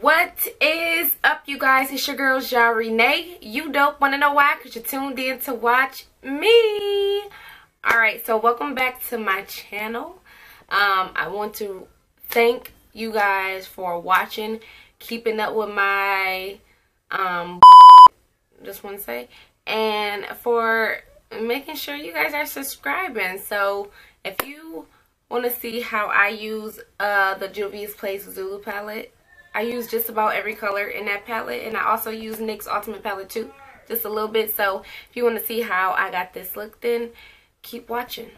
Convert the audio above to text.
What is up, you guys? It's your girl, Renee. You don't want to know why? Because you're tuned in to watch me. Alright, so welcome back to my channel. I want to thank you guys for watching, keeping up with my, just want to say, and for making sure you guys are subscribing. So if you want to see how I use the JUVIA'S Zulu palette, I use just about every color in that palette, and I also use NYX's Ultimate palette too, just a little bit. So if you want to see how I got this look, then keep watching.